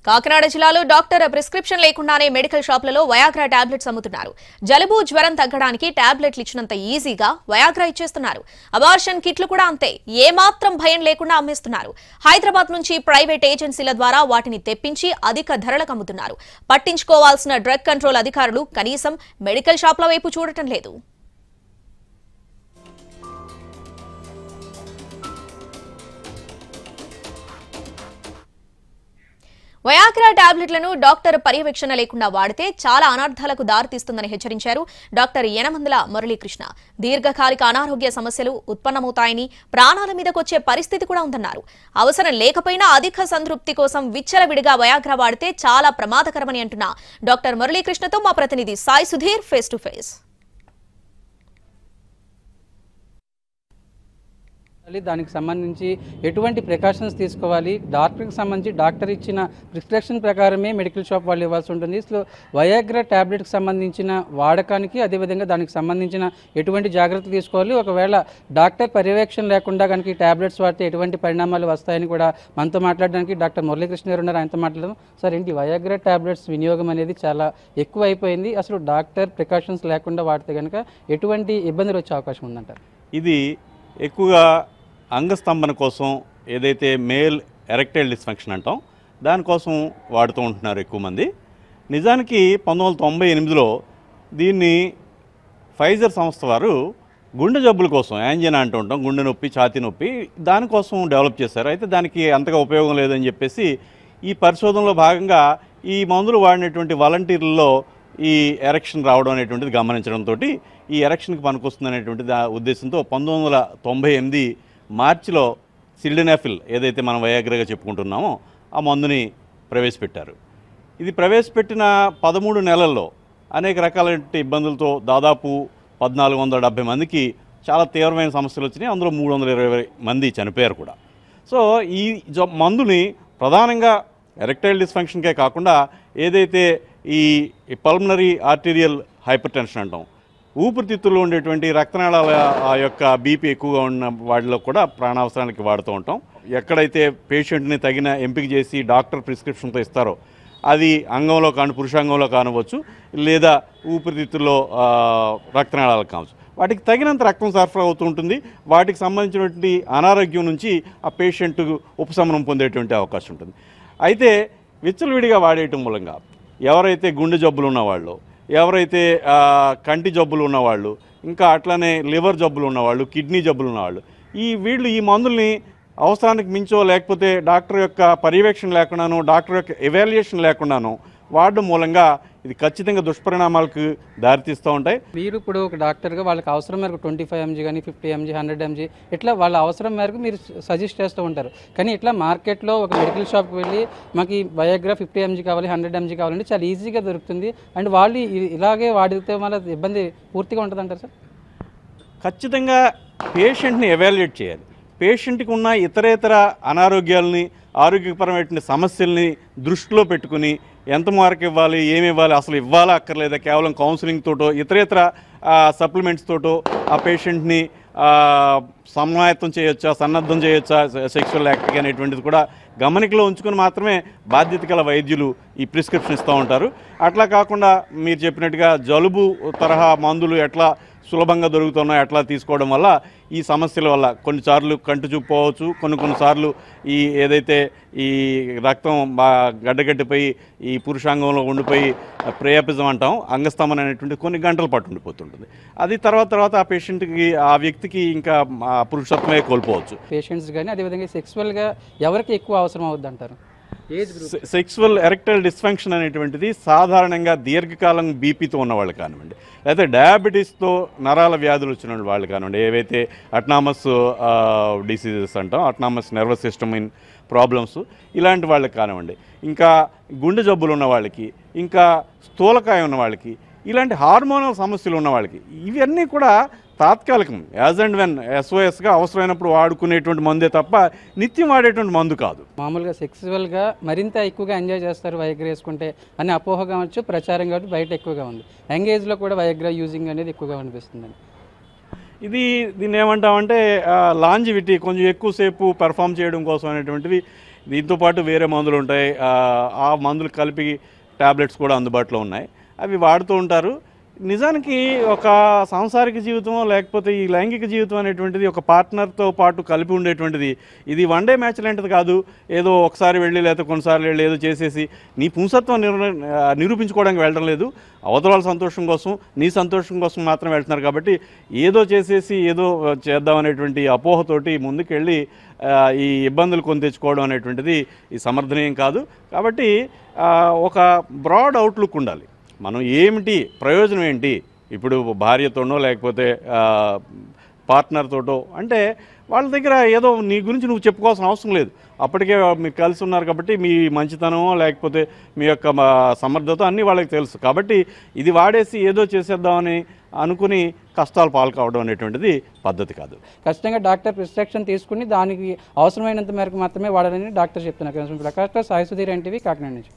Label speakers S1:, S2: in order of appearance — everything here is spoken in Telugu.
S1: కాకినాడ జిల్లాలో డాక్టర్ ప్రిస్క్రిప్షన్ లేకుండానే మెడికల్ షాపులలో వయాగ్రా టాబ్లెట్స్ అమ్ముతున్నారు. జలుబు జ్వరం తగ్గడానికి టాబ్లెట్లు ఇచ్చినంత ఈజీగా వయాగ్రా ఇచ్చేస్తున్నారు. అబార్షన్ కిట్లు కూడా అంతే, ఏమాత్రం భయం లేకుండా అమ్మేస్తున్నారు. హైదరాబాద్ నుంచి ప్రైవేట్ ఏజెన్సీల ద్వారా వాటిని తెప్పించి అధిక ధరలకు అమ్ముతున్నారు. పట్టించుకోవాల్సిన డ్రగ్ కంట్రోల్ అధికారులు కనీసం మెడికల్ షాపుల వైపు చూడటం లేదు. వయాగ్రా టాబ్లెట్లను డాక్టర్ పర్యవేక్షణ లేకుండా వాడితే చాలా అనర్థాలకు దారితీస్తుందని హెచ్చరించారు డాక్టర్ యనమందల మురళీకృష్ణ. దీర్ఘకాలిక అనారోగ్య సమస్యలు ఉత్పన్నమవుతాయని, ప్రాణాల మీదకొచ్చే పరిస్థితి కూడా ఉందన్నారు. అవసరం లేకపోయినా అధిక సంతృప్తి కోసం విచ్చలవిడిగా వయాగ్రా వాడితే చాలా ప్రమాదకరమని అంటున్న డాక్టర్ మురళీకృష్ణతో మా ప్రతినిధి Sai Sudheer face to face.
S2: దానికి సంబంధించి ఎటువంటి ప్రికాషన్స్ తీసుకోవాలి, డాక్టర్కి సంబంధించి డాక్టర్ ఇచ్చిన ప్రిస్క్రిప్షన్ ప్రకారమే మెడికల్ షాప్ వాళ్ళు ఇవ్వాల్సి ఉంటుంది. సో వయాగ్రా ట్యాబ్లెట్కి సంబంధించిన వాడకానికి, అదేవిధంగా దానికి సంబంధించిన ఎటువంటి జాగ్రత్తలు తీసుకోవాలి, ఒకవేళ డాక్టర్ పర్యవేక్షణ లేకుండా కనుక ఈ ట్యాబ్లెట్స్ వాడితే ఎటువంటి పరిణామాలు వస్తాయని కూడా మనతో మాట్లాడడానికి డాక్టర్ మురళీకృష్ణ గారు ఉన్నారు. ఆయనతో మాట్లాడదాం. సార్, ఏంటి వయాగ్రా ట్యాబ్లెట్స్ వినియోగం అనేది చాలా ఎక్కువ అయిపోయింది. అసలు డాక్టర్ ప్రికాషన్స్ లేకుండా వాడితే కనుక ఎటువంటి ఇబ్బందులు వచ్చే అవకాశం ఉందంటారు?
S3: ఇది ఎక్కువగా అంగస్తంభన కోసం, ఏదైతే మేల్ ఎరెక్టైల్ డిస్ఫంక్షన్ అంటాం, దానికోసం వాడుతూ ఉంటున్నారు ఎక్కువ మంది. నిజానికి 1998లో దీన్ని ఫైజర్ సంస్థ వారు గుండె జబ్బుల కోసం, యాంజినా అంటూ ఉంటాం, గుండె నొప్పి, ఛాతీ నొప్పి, దానికోసం డెవలప్ చేశారు. అయితే దానికి అంతగా ఉపయోగం లేదని చెప్పేసి ఈ పరిశోధనలో భాగంగా ఈ మందులు వాడినటువంటి వాలంటీర్లలో ఈ ఎరెక్షన్ రావడం అనేటువంటిది గమనించడంతో ఈ ఎరెక్షన్కి పనికొస్తుంది అనేటువంటి ఉద్దేశంతో 1998 మార్చిలో సిల్డెనాఫిల్, ఏదైతే మనం వయాగ్రాగా చెప్పుకుంటున్నామో, ఆ మందుని ప్రవేశపెట్టారు. ఇది ప్రవేశపెట్టిన 13 నెలల్లో అనేక రకాలైన ఇబ్బందులతో దాదాపు 1470 మందికి చాలా తీవ్రమైన సమస్యలు వచ్చినాయి. అందులో 320 మంది చనిపోయారు కూడా. సో ఈ మందుని ప్రధానంగా ఎరెక్టైల్ డిస్ఫంక్షన్కే కాకుండా ఏదైతే ఈ పల్మనరీ ఆర్టీరియల్ హైపర్ టెన్షన్ అంటాం, ఊపిరితిత్తుల్లో ఉండేటువంటి రక్తనాళాల ఆ యొక్క బీపీ ఎక్కువగా ఉన్న వాటిలో కూడా ప్రాణావసరానికి వాడుతూ ఉంటాం. ఎక్కడైతే పేషెంట్ని తగిన ఎంపిక చేసి డాక్టర్ ప్రిస్క్రిప్షన్తో ఇస్తారో, అది అంగంలో కాని, పురుషాంగంలో కానివచ్చు, లేదా ఊపిరితిత్తుల్లో రక్తనాళాలకు కావచ్చు, వాటికి తగినంత రక్తం సరఫరా అవుతూ ఉంటుంది. వాటికి సంబంధించినటువంటి అనారోగ్యం నుంచి ఆ పేషెంట్ ఉపశమనం పొందేటువంటి అవకాశం ఉంటుంది. అయితే విచ్చలవిడిగా వాడేయటం మూలంగా ఎవరైతే గుండె జబ్బులు ఉన్నవాళ్ళు, ఎవరైతే కంటి జబ్బులు ఉన్నవాళ్ళు, ఇంకా అట్లనే లివర్ జబ్బులు ఉన్నవాళ్ళు, కిడ్నీ జబ్బులు ఉన్నవాళ్ళు, వీళ్ళు ఈ మందుల్ని అవసరానికి మించో, లేకపోతే డాక్టర్ యొక్క పర్యవేక్షణ లేకుండానో, డాక్టర్ యొక్క ఎవాల్యుయేషన్ లేకుండానో వాడడం మూలంగా ఇది ఖచ్చితంగా దుష్పరిణామాలకు దారితీస్తూ ఉంటాయి.
S2: మీరు ఇప్పుడు ఒక డాక్టర్గా వాళ్ళకి అవసరం మేరకు 25 mg కానీ 50 mg 100 mg ఇట్లా వాళ్ళ అవసరం మేరకు మీరు సజెస్ట్ చేస్తూ ఉంటారు. కానీ ఇట్లా మార్కెట్లో ఒక మెడికల్ షాప్కి వెళ్ళి మాకు వయాగ్రా 50 mg కావాలి, 100 mg కావాలంటే చాలా ఈజీగా దొరుకుతుంది. అండ్ వాళ్ళు ఇలాగే వాడితే వల్ల ఇబ్బంది పూర్తిగా ఉంటుంది అంటారు సార్?
S3: ఖచ్చితంగా పేషెంట్ని ఎవాల్యుయేట్ చేయాలి. పేషెంట్కి ఉన్న ఇతరేతర అనారోగ్యాలని, ఆరోగ్యపరమైన సమస్యల్ని దృష్టిలో పెట్టుకుని ఎంత మార్కు ఇవ్వాలి, ఏమి ఇవ్వాలి, అసలు ఇవ్వాలా అక్కర్లేదా, కేవలం కౌన్సిలింగ్ తోటో ఇతరేతర సప్లిమెంట్స్ తోటో ఆ పేషెంట్ని సమాయత్తం చేయొచ్చా, సన్నద్ధం చేయొచ్చా సెక్షువల్ యాక్ట్కి అనేటువంటిది కూడా గమనికలో ఉంచుకొని మాత్రమే బాధ్యత గల వైద్యులు ఈ ప్రిస్క్రిప్షన్ ఇస్తూ ఉంటారు. అట్లా కాకుండా మీరు చెప్పినట్టుగా జలుబు తరహా మందులు ఎట్లా సులభంగా దొరుకుతున్నాయి అట్లా తీసుకోవడం వల్ల ఈ సమస్యల వల్ల కొన్నిసార్లు కంటి చూపు పోవచ్చు, కొన్నిసార్లు ఈ ఏదైతే ఈ రక్తం గడ్డగట్టిపోయి ఈ పురుషాంగంలో ఉండిపోయి ప్రేయపిజం అంటాం, అంగస్తంభన అనేటువంటి కొన్ని గంటల పాటు ఉండిపోతుంటుంది. అది తర్వాత ఆ పేషెంట్కి, ఆ వ్యక్తికి ఇంకా పురుషత్వమే కోల్పోవచ్చు.
S2: పేషెంట్స్ కానీ అదేవిధంగా సెక్సువల్గా ఎవరికి ఎక్కువ అవసరం అవుద్ది అంటారు?
S3: సెక్సువల్ ఎరెక్టైల్ డిస్ఫంక్షన్ అనేటువంటిది సాధారణంగా దీర్ఘకాలం బీపీతో ఉన్నవాళ్ళు కానివ్వండి, లేకపోతే డయాబెటీస్తో నరాల వ్యాధులు వచ్చిన వాళ్ళు కానివ్వండి, ఏవైతే అటానమస్ డిసీజెస్ అంటాం, autonomous nervous system in problems, ఇలాంటి వాళ్ళకి కానివ్వండి, ఇంకా గుండె జబ్బులు ఉన్న వాళ్ళకి, ఇంకా స్థూలకాయ ఉన్న వాళ్ళకి, ఇలాంటి హార్మోనల్ సమస్యలు ఉన్న వాళ్ళకి, ఇవన్నీ కూడా తాత్కాలికం, యాజ్ అండ్ వెన్ SOSగా అవసరమైనప్పుడు వాడుకునేటువంటి మందే తప్ప నిత్యం వాడేటువంటి మందు కాదు.
S2: మామూలుగా సెక్సువల్గా మరింత ఎక్కువగా ఎంజాయ్ చేస్తారు వయాగ్రా వేసుకుంటే అని అపోహ కావచ్చు, ప్రచారం కాబట్టి బయట ఎక్కువగా ఉంది. యంగ్ ఏజ్లో కూడా వయాగ్రా యూజింగ్ అనేది ఎక్కువగా అనిపిస్తుంది.
S3: దీన్ని ఏమంటామంటే లాంజివిటీ, కొంచెం ఎక్కువసేపు పెర్ఫామ్ చేయడం కోసం అనేటువంటివి దీంతో పాటు వేరే మందులు ఉంటాయి, ఆ మందులు కలిపి టాబ్లెట్స్ కూడా అందుబాటులో ఉన్నాయి, అవి వాడుతూ ఉంటారు. నిజానికి ఒక సాంసారిక జీవితం లేకపోతే ఈ లైంగిక జీవితం అనేటువంటిది ఒక పార్ట్నర్తో పాటు కలిపి ఉండేటువంటిది. ఇది వన్ డే మ్యాచ్ లాంటిది కాదు, ఏదో ఒకసారి వెళ్ళి లేకపోతే కొన్నిసార్లు వెళ్ళి ఏదో చేసేసి నీ పుంసత్వం నిరూపించుకోవడానికి వెళ్ళడం లేదు. అవతల సంతోషం కోసం, నీ సంతోషం కోసం మాత్రం వెళ్తున్నారు. కాబట్టి ఏదో చేసేసి ఏదో చేద్దామనేటువంటి అపోహతోటి ముందుకెళ్ళి ఈ ఇబ్బందులు కొని తెచ్చుకోవడం అనేటువంటిది ఈ సమర్థనీయం కాదు. కాబట్టి ఒక బ్రాడ్ అవుట్లుక్ ఉండాలి. మనం ఏమిటి ప్రయోజనం ఏంటి, ఇప్పుడు భార్యతోనో లేకపోతే పార్ట్నర్తోటో అంటే వాళ్ళ దగ్గర ఏదో నీ గురించి నువ్వు చెప్పుకోవాల్సిన అవసరం లేదు. అప్పటికే మీరు కలిసి ఉన్నారు కాబట్టి మీ మంచితనమో లేకపోతే మీ యొక్క సమర్థత అన్నీ వాళ్ళకి తెలుసు. కాబట్టి ఇది వాడేసి ఏదో చేసేద్దామని అనుకుని కష్టాలు పాలు కావడం అనేటువంటిది పద్ధతి కాదు.
S2: ఖచ్చితంగా డాక్టర్ ప్రిస్క్రిప్షన్ తీసుకుని దానికి అవసరమైనంత మేరకు మాత్రమే వాడాలని డాక్టర్ చెప్తున్నారు. ప్రకాష్ సాయి సుధీర్ ఎన్టీవీ కాకినాడ నుంచి.